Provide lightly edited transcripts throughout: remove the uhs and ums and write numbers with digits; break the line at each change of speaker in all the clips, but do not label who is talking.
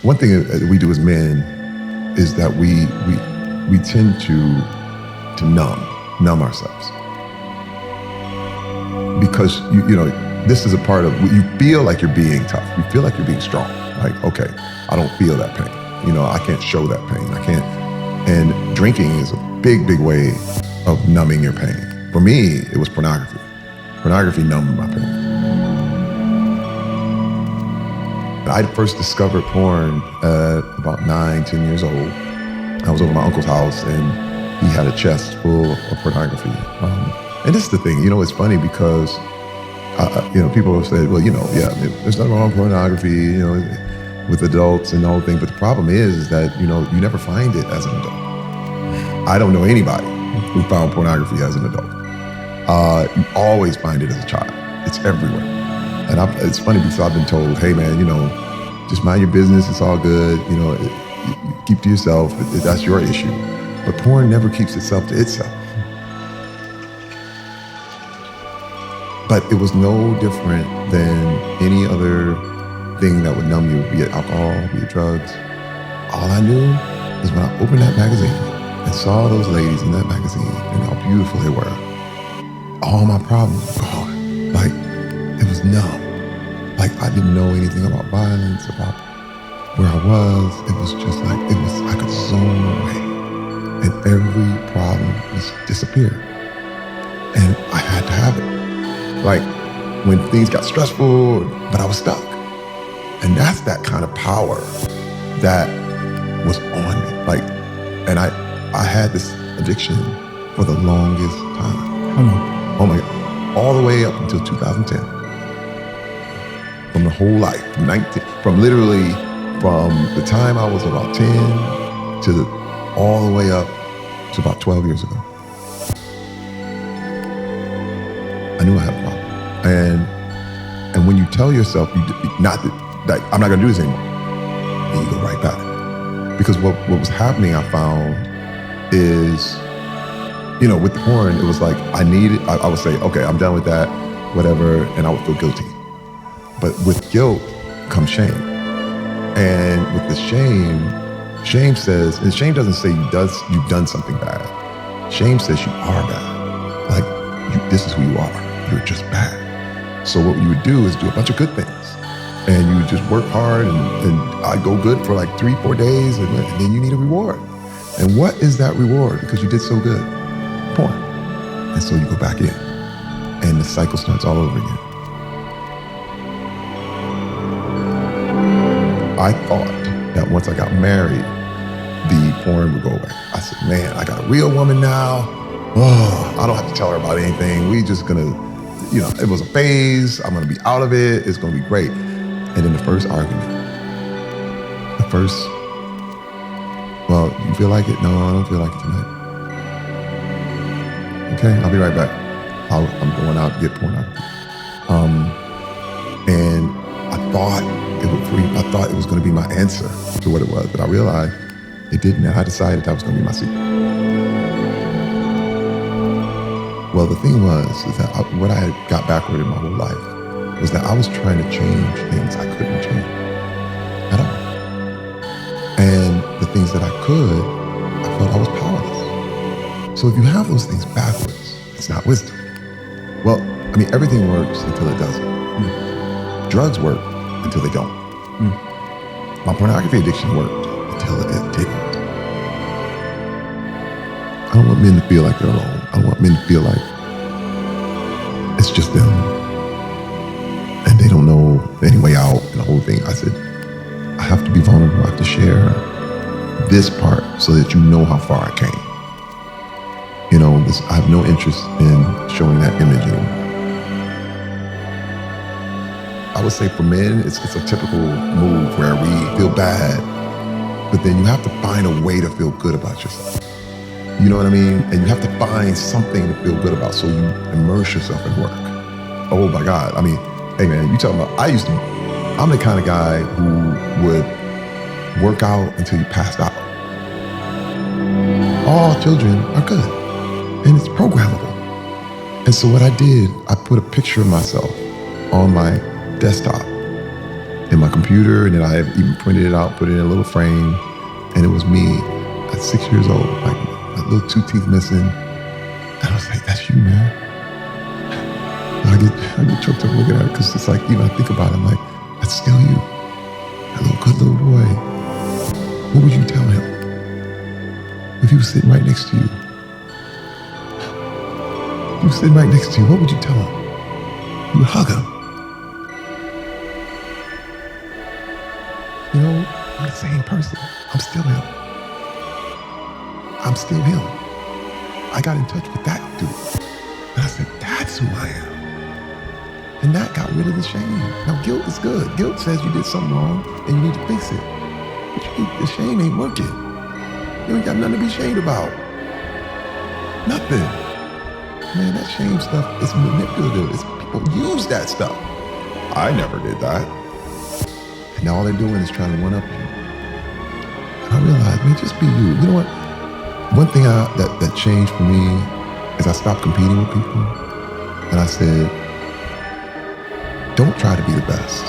one thing that we do as men is that we tend to numb ourselves. Because you know, this is a part of, you feel like you're being tough. You feel like you're being strong. Like, okay, I don't feel that pain. You know, I can't show that pain. I can't. And drinking is a big, big way of numbing your pain. For me, it was pornography. Pornography numbed my pain. I first discovered porn at about 9-10 years old. I was over at my uncle's house and he had a chest full of pornography. And this is the thing, you know, it's funny because, you know, people have said, well, you know, yeah, there's nothing wrong with pornography, you know, with adults and the whole thing. But the problem is that, you know, you never find it as an adult. I don't know anybody who found pornography as an adult. You always find it as a child. It's everywhere. And it's funny because I've been told, hey man, you know, just mind your business, it's all good. You know, you keep to yourself, that's your issue. But porn never keeps itself to itself. But it was no different than any other thing that would numb you, be it alcohol, be it drugs. All I knew is when I opened that magazine and saw those ladies in that magazine and how beautiful they were, all my problems were gone. Like, it was numb. Like, I didn't know anything about violence, about where I was. It was just like, I could zone away and every problem just disappeared. And I had to have it. Like, when things got stressful, but I was stuck. And that's that kind of power that was on me. Like, and I had this addiction for the longest time. Oh my God. All the way up until 2010. From the whole life, from literally the time I was about 10 to all the way up to about 12 years ago. I knew I had a problem. And when you tell yourself, not that I'm not gonna do this anymore, and you go right back. Because what was happening, I found, is, you know, with the porn, it was like I would say, okay, I'm done with that, whatever, and I would feel guilty. But with guilt comes shame. And with the shame says, and shame doesn't say you've done something bad. Shame says you are bad. Like, this is who you are. You're just bad. So what you would do is do a bunch of good things. And you would just work hard and I'd go good for like 3-4 days and then you need a reward. And what is that reward? Because you did so good? Porn. And so you go back in and the cycle starts all over again. I thought that once I got married, the porn would go away. I said, man, I got a real woman now. Oh, I don't have to tell her about anything. We just gonna, you know, it was a phase. I'm gonna be out of it. It's gonna be great. And then the first argument, well, you feel like it? No, I don't feel like it tonight. Okay, I'll be right back. I'm going out to get pornography. And I thought it was gonna be my answer to what it was, but I realized it didn't. I decided that was gonna be my secret. Well, the thing was, is that what I had got backward in my whole life was that I was trying to change things I couldn't change at all. And the things that I could, I felt I was powerless. So if you have those things backwards, it's not wisdom. Well, I mean, everything works until it doesn't. Drugs work until they don't. My pornography addiction worked until it didn't. I don't want men to feel like they're alone. I don't want men to feel like it's just them and they don't know any way out and the whole thing. I said, I have to be vulnerable. I have to share this part so that you know how far I came. You know, I have no interest in showing that image anymore. I would say for men, it's a typical move where we feel bad, but then you have to find a way to feel good about yourself. You know what I mean? And you have to find something to feel good about, so you immerse yourself in work. Oh my God. I mean, hey man, you talking about, I'm the kind of guy who would work out until you passed out. All children are good and it's programmable. And so what I did, I put a picture of myself on my desktop in my computer, and then I even printed it out, put it in a little frame, and it was me at 6 years old, like my little 2 teeth missing. And I was like, that's you, man. I get choked up looking at it, because it's like, even I think about it, I'm like, that's still you. That good little boy. What would you tell him if he was sitting right next to you? If he was sitting right next to you, what would you tell him? You would hug him. You know, I'm the same person. I'm still him. I'm still him. I got in touch with that dude. And I said, that's who I am. And that got rid of the shame. Now, guilt is good. Guilt says you did something wrong and you need to fix it. But the shame ain't working. You ain't got nothing to be ashamed about. Nothing. Man, that shame stuff is manipulative. People use that stuff. I never did that. And now all they're doing is trying to one-up you. And I realized, man, just be you. You know what? One thing that changed for me is I stopped competing with people. And I said, don't try to be the best.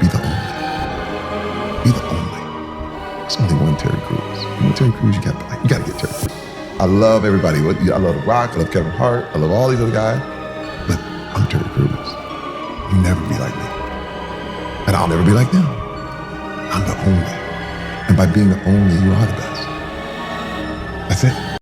Be the only. Be the only. There's only one Terry Crews. You want Terry Crews, you gotta get Terry Crews. I love everybody. I love The Rock. I love Kevin Hart. I love all these other guys. But I'm Terry Crews. You never be like me. And I'll never be like them. I'm the only. And by being the only, you are the best. That's it.